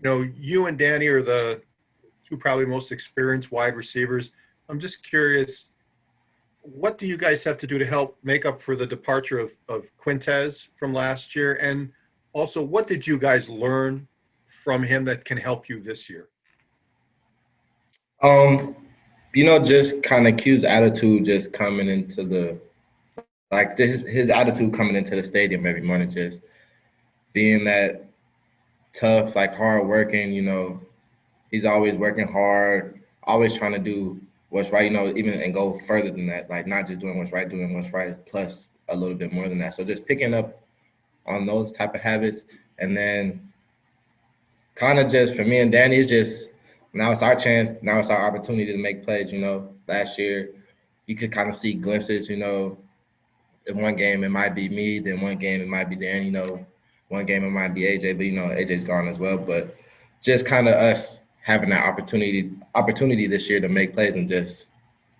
You and Danny are the two probably most experienced wide receivers. I'm just curious, what do you guys have to do to help make up for the departure of Quintez from last year? And also, what did you guys learn from him that can help you this year? Um, just kind of Q's attitude just coming into his attitude coming into the stadium every morning, just being that tough, like hard working, he's always working hard, always trying to do what's right, even and go further than that, like not just doing what's right, doing what's right, plus a little bit more than that. So just picking up on those type of habits. And then kind of just for me and Danny, it's just now it's our chance, now it's our opportunity to make plays. Last year you could kind of see glimpses, in one game it might be me, then one game it might be Danny, one game it might be AJ, but AJ's gone as well. But just kind of us having that opportunity this year to make plays, and just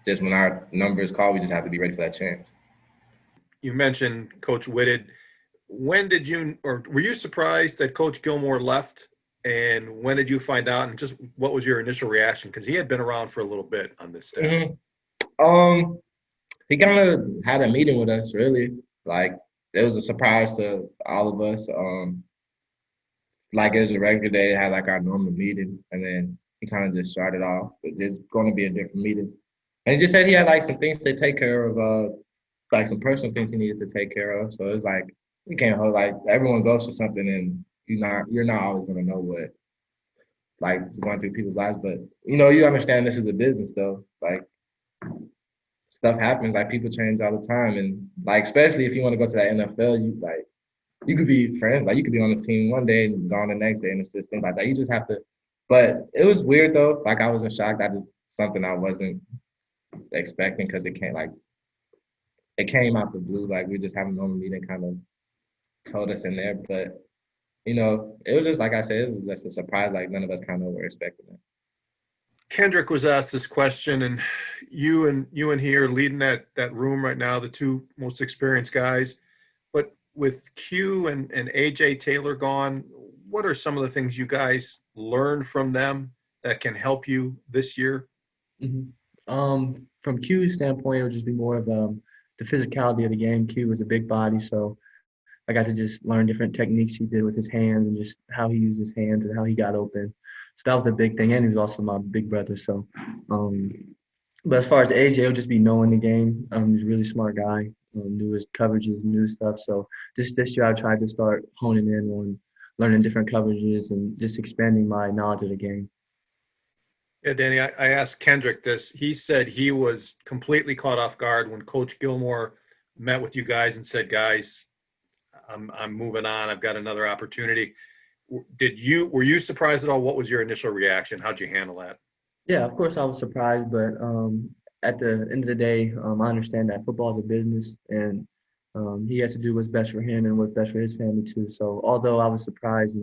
when our number is called, we just have to be ready for that chance. You mentioned Coach Whitted. When did you, or were you surprised that Coach Gilmore left? And when did you find out? And just what was your initial reaction? Because he had been around for a little bit on this staff. Mm-hmm. He kind of had a meeting with us, really. Like, it was a surprise to all of us. Like, it was a regular day, had like our normal meeting, and then he kind of just started off. But there's going to be a different meeting. And he just said he had like some things to take care of, like some personal things he needed to take care of. So it's like, you can't hold, like, everyone goes to something, and you're not always going to know what, like, is going through people's lives. But, you understand this is a business, though. Like, stuff happens, like people change all the time, and like especially if you want to go to that NFL, you could be friends, like you could be on the team one day and gone the next day, and it's just things like that. You just have to. But it was weird though. Like I wasn't shocked. I did something I wasn't expecting, because it came out the blue. Like we just having a normal meeting, kind of told us in there, but it was just like I said, it was just a surprise. Like none of us kind of were expecting it. Kendrick was asked this question, and you and he are leading that room right now, the two most experienced guys. But with Q and AJ Taylor gone, what are some of the things you guys learned from them that can help you this year? From Q's standpoint, it would just be more of the physicality of the game. Q was a big body, so I got to just learn different techniques he did with his hands and just how he used his hands and how he got open. So that was a big thing, and he was also my big brother. So, but as far as AJ, it'll just be knowing the game. He's a really smart guy, knew his coverages, knew stuff. So this year I tried to start honing in on learning different coverages and just expanding my knowledge of the game. Yeah, Danny, I asked Kendrick this. He said he was completely caught off guard when Coach Gilmore met with you guys and said, "Guys, I'm moving on. I've got another opportunity." Were you surprised at all? What was your initial reaction? How'd you handle that? Yeah, of course I was surprised, but at the end of the day, I understand that football is a business, and he has to do what's best for him and what's best for his family too. So although I was surprised,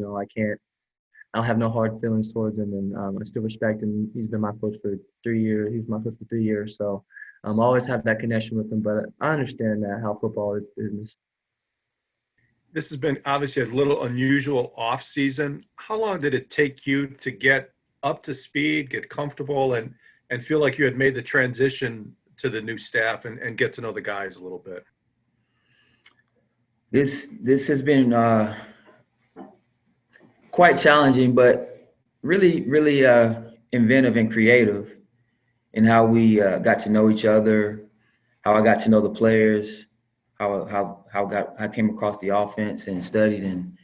I'll have no hard feelings towards him, and I still respect him. He's been my coach for 3 years. He's my coach for 3 years, so I always have that connection with him. But I understand that how football is business. This has been obviously a little unusual off season. How long did it take you to get up to speed, get comfortable, and feel like you had made the transition to the new staff and get to know the guys a little bit? This has been quite challenging, but really inventive and creative in how we got to know each other, how I got to know the players, how I came across the offense and studied, and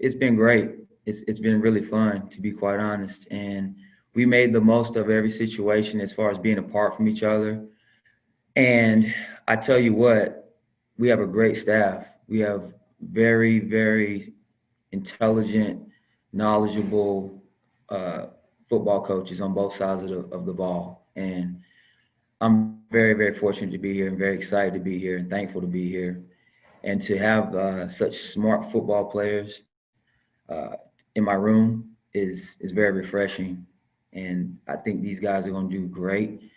it's been great. It's been really fun, to be quite honest, and we made the most of every situation as far as being apart from each other. And I tell you what, we have a great staff. We have very, very intelligent, knowledgeable football coaches on both sides of the ball. And I'm very, very fortunate to be here and very excited to be here and thankful to be here. And to have such smart football players in my room is very refreshing. And I think these guys are going to do great.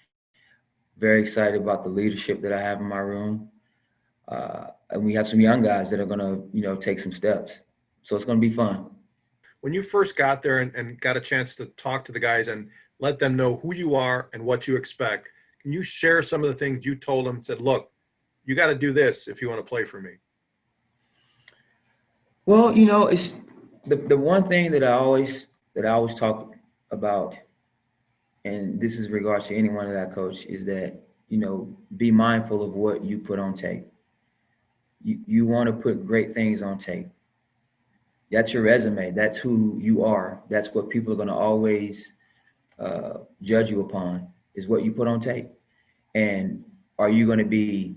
Very excited about the leadership that I have in my room. And we have some young guys that are going to, take some steps. So it's going to be fun. when you first got there and got a chance to talk to the guys and let them know who you are and what you expect, can you share some of the things you told them and said, look, you got to do this if you want to play for me? Well, it's the one thing that I always talk about, and this is regards to anyone that I coach, is that, be mindful of what you put on tape. You want to put great things on tape. That's your resume. That's who you are. That's what people are going to always judge you upon, is what you put on tape. And are you going to be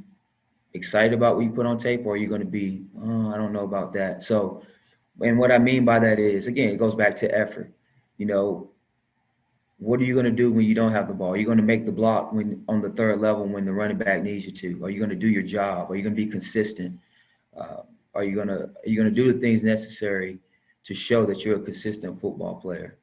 excited about what you put on tape, or are you going to be, oh, I don't know about that? So, and what I mean by that is, again, it goes back to effort. What are you going to do when you don't have the ball? Are you going to make the block when on the third level when the running back needs you to? Are you going to do your job? Are you going to be consistent? Are you going to do the things necessary to show that you're a consistent football player?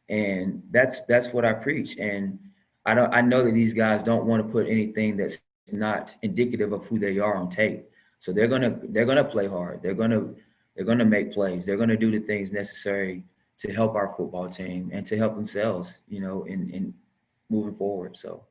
And that's what I preach. And I know that these guys don't want to put anything that's not indicative of who they are on tape. So they're gonna play hard. They're gonna make plays. They're gonna do the things necessary to help our football team and to help themselves, in moving forward. So